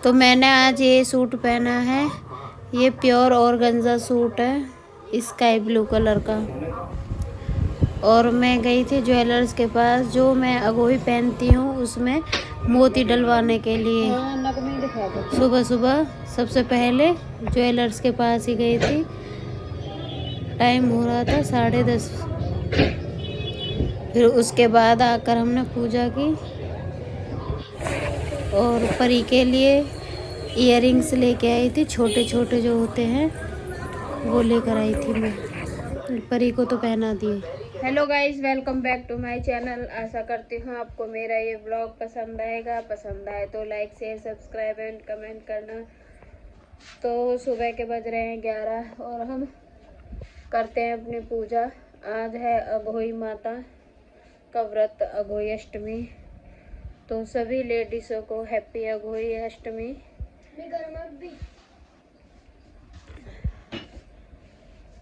तो मैंने आज ये सूट पहना है, ये प्योर ऑर्गेन्जा सूट है स्काई ब्लू कलर का। और मैं गई थी ज्वेलर्स के पास, जो मैं अगोही पहनती हूँ उसमें मोती डलवाने के लिए। सुबह सुबह सबसे पहले ज्वेलर्स के पास ही गई थी। टाइम हो रहा था 10:30। फिर उसके बाद आकर हमने पूजा की और परी के लिए इयररिंग्स लेके आई थी, छोटे छोटे जो होते हैं वो लेकर आई थी मैं। परी को तो पहना दिए। Hello guys, welcome back to my channel. आशा करती हूँ आपको मेरा ये ब्लॉग पसंद आएगा। पसंद आए तो like share subscribe and comment करना। तो सुबह के बज रहे हैं 11 और हम करते हैं अपनी पूजा। आज है अघोई माता का व्रत, अघोई अष्टमी। तो सभी लेडीज़ों को हैप्पी अघोई अष्टमी।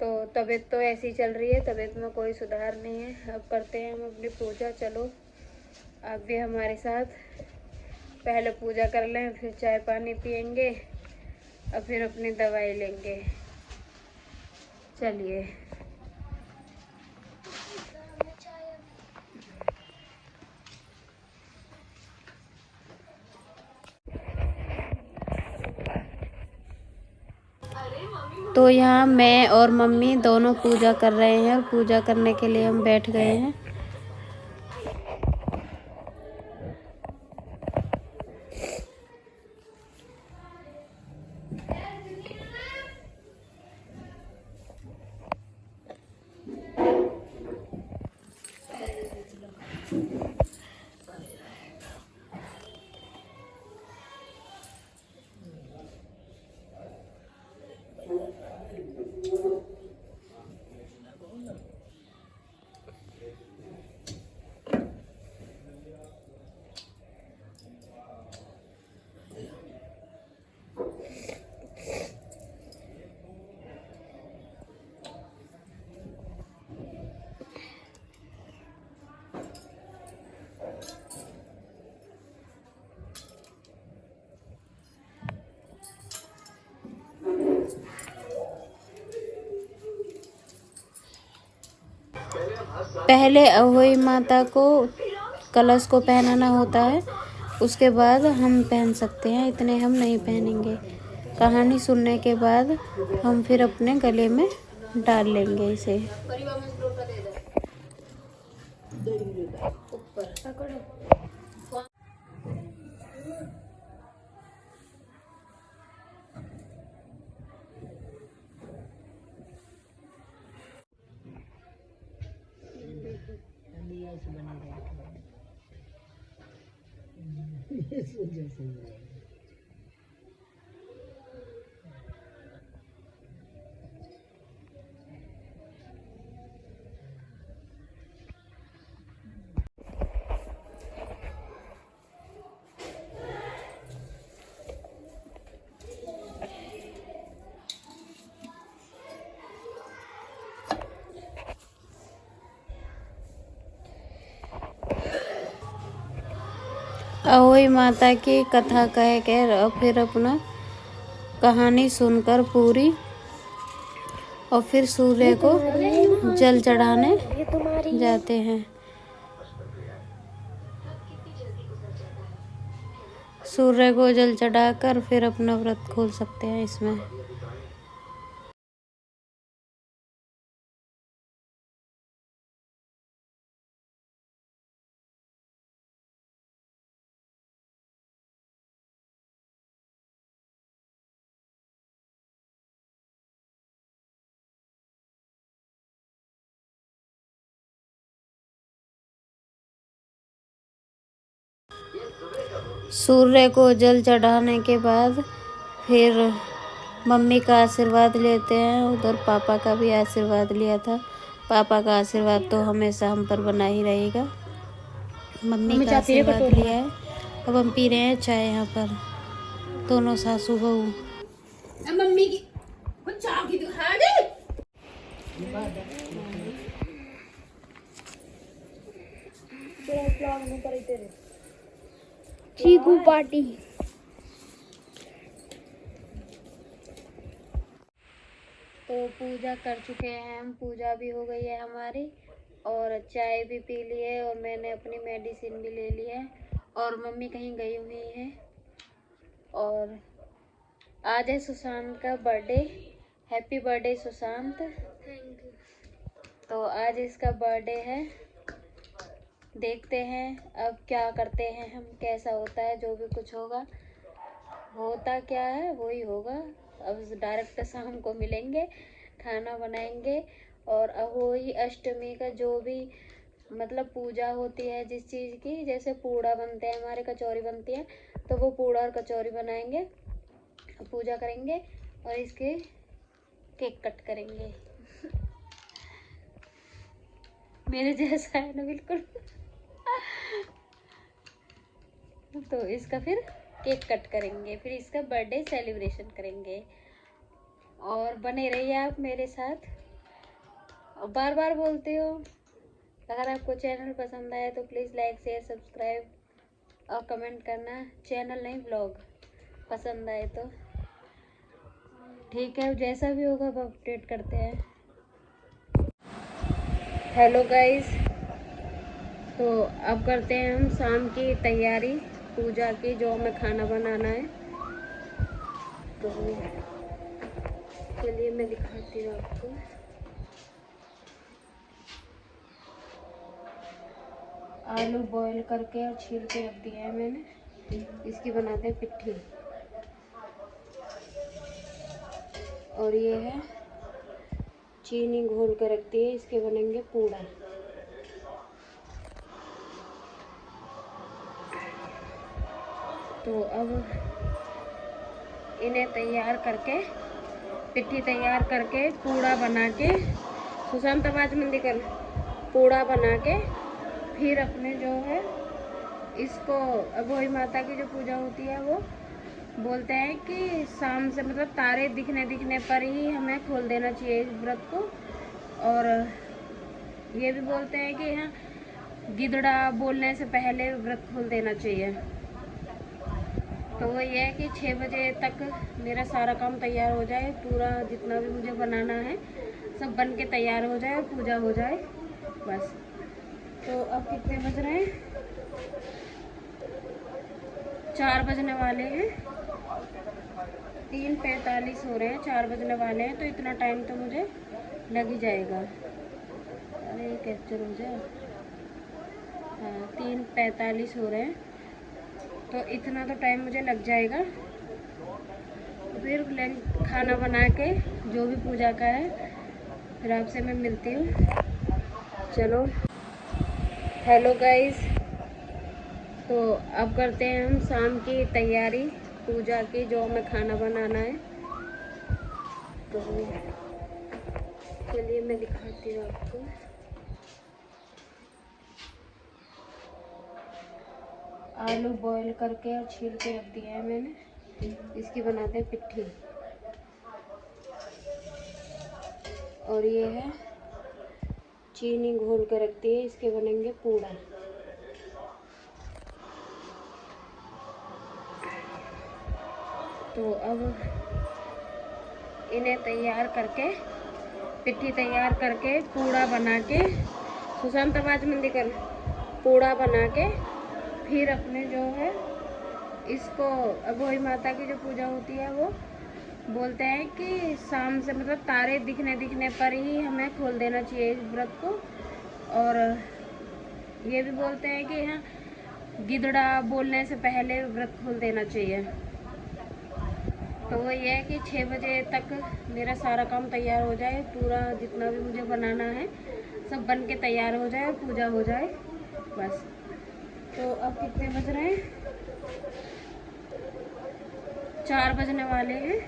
तो तबीयत तो ऐसी चल रही है, तबीयत में कोई सुधार नहीं है। अब करते हैं हम अपनी पूजा। चलो आप भी हमारे साथ। पहले पूजा कर लें, फिर चाय पानी पियेंगे और फिर अपनी दवाई लेंगे। चलिए। तो यहाँ मैं और मम्मी दोनों पूजा कर रहे हैं और पूजा करने के लिए हम बैठ गए हैं। पहले अघोई माता को कलश को पहनाना होता है, उसके बाद हम पहन सकते हैं। इतने हम नहीं पहनेंगे। कहानी सुनने के बाद हम फिर अपने गले में डाल लेंगे इसे। अघोई माता की कथा कह कर और फिर अपना कहानी सुनकर पूरी, और फिर सूर्य को जल चढ़ाने जाते हैं। सूर्य को जल चढ़ाकर फिर अपना व्रत खोल सकते हैं इसमें। सूर्य को जल चढ़ाने के बाद फिर मम्मी का आशीर्वाद लेते हैं। उधर पापा का भी आशीर्वाद लिया था। पापा का आशीर्वाद तो हमेशा हम पर बना ही रहेगा। मम्मी का आशीर्वाद लिया है। अब हम पी रहे हैं चाय यहाँ पर, दोनों सासू बहू। मम्मी की चीकू पार्टी। तो पूजा कर चुके हैं हम, पूजा भी हो गई है हमारी और चाय भी पी ली है और मैंने अपनी मेडिसिन भी ले ली है और मम्मी कहीं गई हुई है। और आज है सुशांत का birthday. Happy birthday Sushant. Thank you. तो आज इसका बर्थडे है, देखते हैं अब क्या करते हैं हम, कैसा होता है। जो भी कुछ होगा, होता क्या है वही होगा। अब डायरेक्ट शाम को मिलेंगे, खाना बनाएंगे और अब वही अष्टमी का जो भी मतलब पूजा होती है जिस चीज़ की, जैसे पूड़ा बनते हैं हमारे, कचौरी बनती है, तो वो पूड़ा और कचौरी बनाएंगे, पूजा करेंगे और इसके केक कट करेंगे। मेरे जैसा है ना बिल्कुल। तो इसका फिर केक कट करेंगे, फिर इसका बर्थडे सेलिब्रेशन करेंगे। और बने रहिए आप मेरे साथ। और बार बार बोलती हो, अगर आपको चैनल पसंद आए तो प्लीज़ लाइक शेयर सब्सक्राइब और कमेंट करना। चैनल नहीं, ब्लॉग पसंद आए तो ठीक है, जैसा भी होगा अब अपडेट करते हैं। हेलो गाइस, तो अब करते हैं हम शाम की तैयारी पूजा की, जो हमें खाना बनाना है। तो चलिए मैं दिखाती हूँ आपको। आलू बॉईल करके और छील के रख दिया है मैंने, इसकी बनाते हैं पिट्ठी। और ये है चीनी घोल कर रखती है, इसके बनेंगे पूड़ा। तो अब इन्हें तैयार करके, पिट्ठी तैयार करके, पूड़ा बना के, सुशांत आवाज मंदी कर, पूड़ा बना के फिर अपने जो है इसको, अब वही माता की जो पूजा होती है वो बोलते हैं कि शाम से मतलब तारे दिखने पर ही हमें खोल देना चाहिए इस व्रत को। और ये भी बोलते हैं कि हाँ, गिदड़ा बोलने से पहले व्रत खोल देना चाहिए। तो वो ये है कि 6 बजे तक मेरा सारा काम तैयार हो जाए, पूरा जितना भी मुझे बनाना है सब बन के तैयार हो जाए और पूजा हो जाए बस। तो अब कितने बज रहे हैं? 4 बजने वाले हैं, 3:45 हो रहे हैं, 4 बजने वाले हैं। तो इतना टाइम तो मुझे लग ही जाएगा। अरे कैप्चर हो जाए। हाँ, 3:45 हो रहे हैं, तो इतना तो टाइम मुझे लग जाएगा। फिर खाना बना के जो भी पूजा का है फिर आपसे मैं मिलती हूँ। चलो हेलो गाइस, तो अब करते हैं हम शाम की तैयारी पूजा की, जो हमें खाना बनाना है। तो चलिए मैं दिखाती हूँ आपको। आलू बॉईल करके और छील के रख दिया है मैंने, इसकी बनाते हैं पिट्ठी। और ये है चीनी घोल के रखती है, इसके बनेंगे पूड़ा। तो अब इन्हें तैयार करके, पिट्ठी तैयार करके, पूड़ा बना के, सुशांत आवाज मंदी कर, पूड़ा बना के फिर अपने जो है इसको, अब वही माता की जो पूजा होती है वो बोलते हैं कि शाम से मतलब तारे दिखने पर ही हमें खोल देना चाहिए इस व्रत को। और ये भी बोलते हैं कि हाँ, गिदड़ा बोलने से पहले व्रत खोल देना चाहिए। तो वो ये है कि 6 बजे तक मेरा सारा काम तैयार हो जाए, पूरा जितना भी मुझे बनाना है सब बन के तैयार हो जाए और पूजा हो जाए बस। तो अब कितने बज रहे हैं? 4 बजने वाले हैं,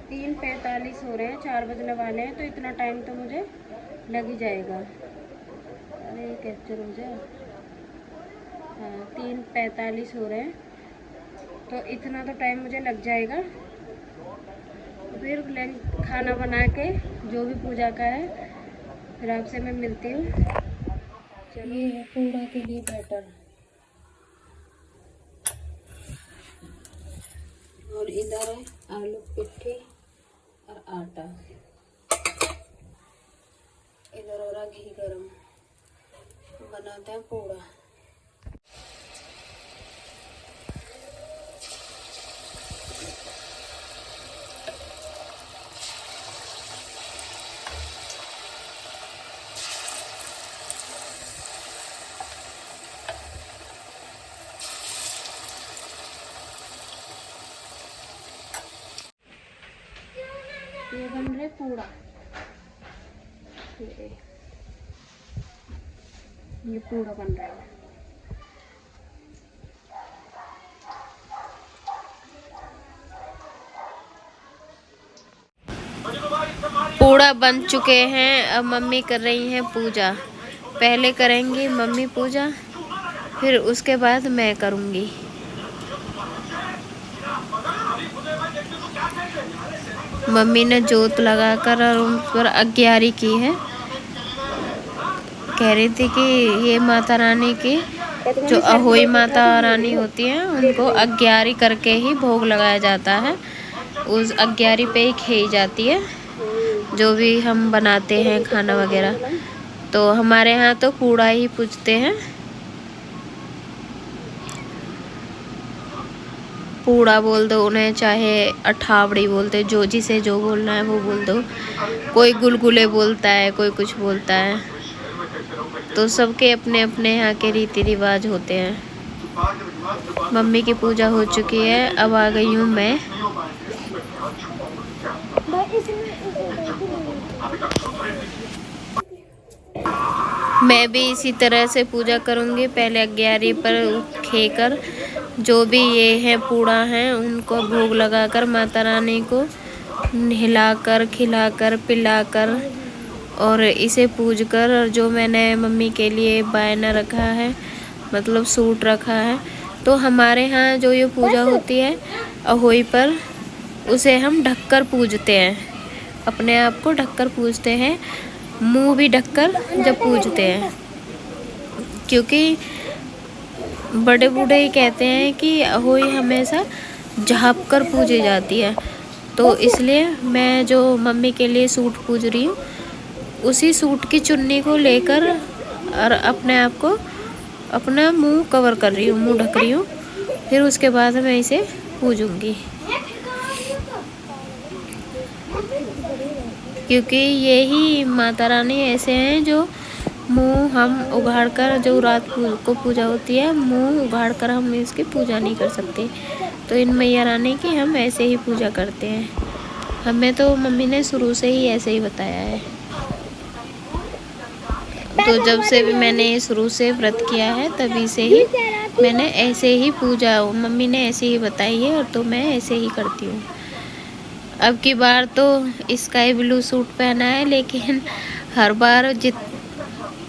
3:45 हो रहे हैं, 4 बजने वाले हैं। तो इतना टाइम तो मुझे लग ही जाएगा। अरे कैप्चर हो जाए। हाँ, 3:45 हो रहे हैं, तो इतना तो टाइम मुझे लग जाएगा। फिर खाना बना के जो भी पूजा का है फिर आपसे मैं मिलती हूँ। चलिए है पूड़ा के लिए बैटर, और इधर है आलू पिट्ठी और आटा, इधर हो रहा घी गरम, बनाते हैं पूड़ा। ये बन रहे पूड़ा, ये पूड़ा बन रहा है। पूड़ा बन चुके हैं, अब मम्मी कर रही हैं पूजा। पहले करेंगी मम्मी पूजा, फिर उसके बाद मैं करूँगी। मम्मी ने जोत लगाकर और उन पर अग्यारी की है। कह रही थी कि ये माता रानी की जो अहोई माता रानी होती हैं उनको अग्यारी करके ही भोग लगाया जाता है। उस अग्यारी पे ही खाई जाती है जो भी हम बनाते हैं खाना वगैरह। तो हमारे यहाँ तो पूड़ा ही पूजते हैं। पूड़ा बोल दो उन्हें, चाहे अठावड़ी बोलते, जो जिसे जो बोलना है वो बोल दो। कोई गुलगुले बोलता है, कोई कुछ बोलता है। तो सबके अपने अपने यहाँ के रीति रिवाज होते हैं। मम्मी की पूजा हो चुकी है, अब आ गई हूँ मैं। मैं भी इसी तरह से पूजा करूँगी। पहले अग्यारी पर खेकर जो भी ये है पूड़ा है उनको भोग लगाकर माता रानी को हिलाकर खिलाकर पिलाकर और इसे पूजकर, और जो मैंने मम्मी के लिए बायना रखा है, मतलब सूट रखा है, तो हमारे यहाँ जो ये पूजा होती है अहोई पर, उसे हम ढककर पूजते हैं। अपने आप को ढककर पूजते हैं, मुंह भी ढककर जब पूजते हैं, क्योंकि बड़े बूढ़े ही कहते हैं कि अहोई हमेशा झाँप कर पूजी जाती है। तो इसलिए मैं जो मम्मी के लिए सूट पूज रही हूँ, उसी सूट की चुन्नी को लेकर और अपने आप को, अपना मुंह कवर कर रही हूँ, मुंह ढक रही हूँ। फिर उसके बाद मैं इसे पूजूंगी, क्योंकि यही माता रानी ऐसे हैं जो मुंह हम उघाड़ कर, जो रात को पूजा होती है मुंह उघाड़ कर हम इसकी पूजा नहीं कर सकते। तो इन मैया रानी की हम ऐसे ही पूजा करते हैं। हमें तो मम्मी ने शुरू से ही ऐसे ही बताया है। तो जब से भी मैंने शुरू से व्रत किया है तभी से ही मैंने ऐसे ही पूजा, मम्मी ने ऐसे ही बताई है, और तो मैं ऐसे ही करती हूँ। अब की बार तो स्काई ब्लू सूट पहना है, लेकिन हर बार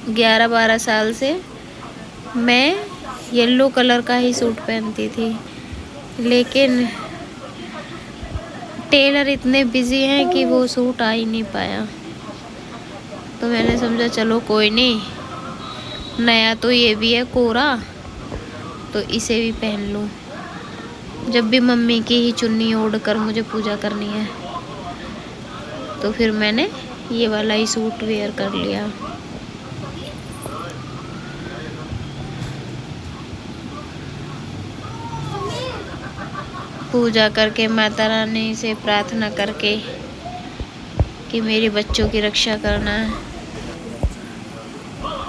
11-12 साल से मैं येलो कलर का ही सूट पहनती थी, लेकिन टेलर इतने बिजी हैं कि वो सूट आ ही नहीं पाया। तो मैंने समझा चलो कोई नहीं, नया तो ये भी है कोरा, तो इसे भी पहन लूँ। जब भी मम्मी की ही चुन्नी ओढ़ कर मुझे पूजा करनी है, तो फिर मैंने ये वाला ही सूट वेयर कर लिया। पूजा करके माता रानी से प्रार्थना करके कि मेरे बच्चों की रक्षा करना है।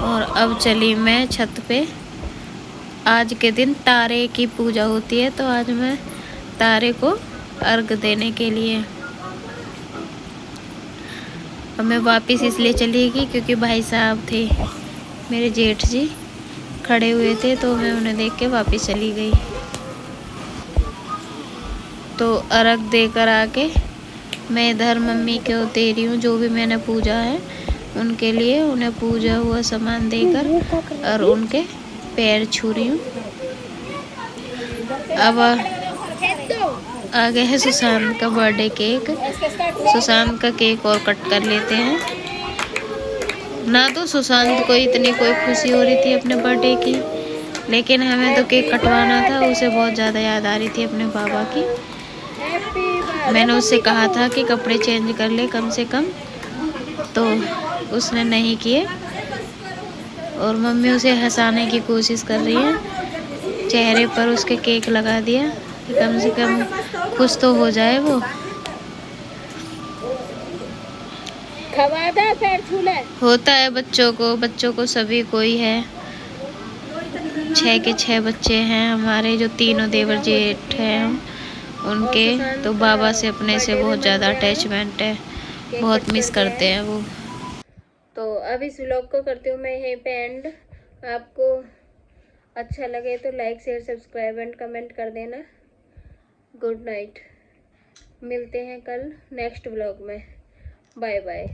और अब चली मैं छत पे। आज के दिन तारे की पूजा होती है, तो आज मैं तारे को अर्घ देने के लिए। अब मैं वापस इसलिए चली गई क्योंकि भाई साहब थे, मेरे जेठ जी खड़े हुए थे, तो मैं उन्हें देख के वापस चली गई। तो अर्घ देकर आके मैं इधर मम्मी को दे रही हूँ जो भी मैंने पूजा है उनके लिए, उन्हें पूजा हुआ सामान देकर और उनके पैर छू रही हूँ। अब आ गया है सुशांत का बर्थडे केक। सुशांत का केक और कट कर लेते हैं ना। तो सुशांत को इतनी कोई खुशी हो रही थी अपने बर्थडे की, लेकिन हमें तो केक कटवाना था। उसे बहुत ज़्यादा याद आ रही थी अपने बाबा की, मैंने उससे कहा था कि कपड़े चेंज कर ले कम से कम, तो उसने नहीं किए और मम्मी उसे हंसाने की कोशिश कर रही है। चेहरे पर उसके केक लगा दिया कि कम से कम खुश तो हो जाए वो। होता है बच्चों को सभी कोई है। 6 के 6 बच्चे हैं हमारे, जो तीनों देवर जेठ हैं हम उनके, तो बाबा से अपने से बहुत ज़्यादा अटैचमेंट है, बहुत मिस करते हैं वो। तो अब इस व्लॉग को करती हूँ मैं यहीं पे एंड। आपको अच्छा लगे तो like share subscribe and comment कर देना। गुड नाइट, मिलते हैं कल नेक्स्ट व्लॉग में। Bye bye.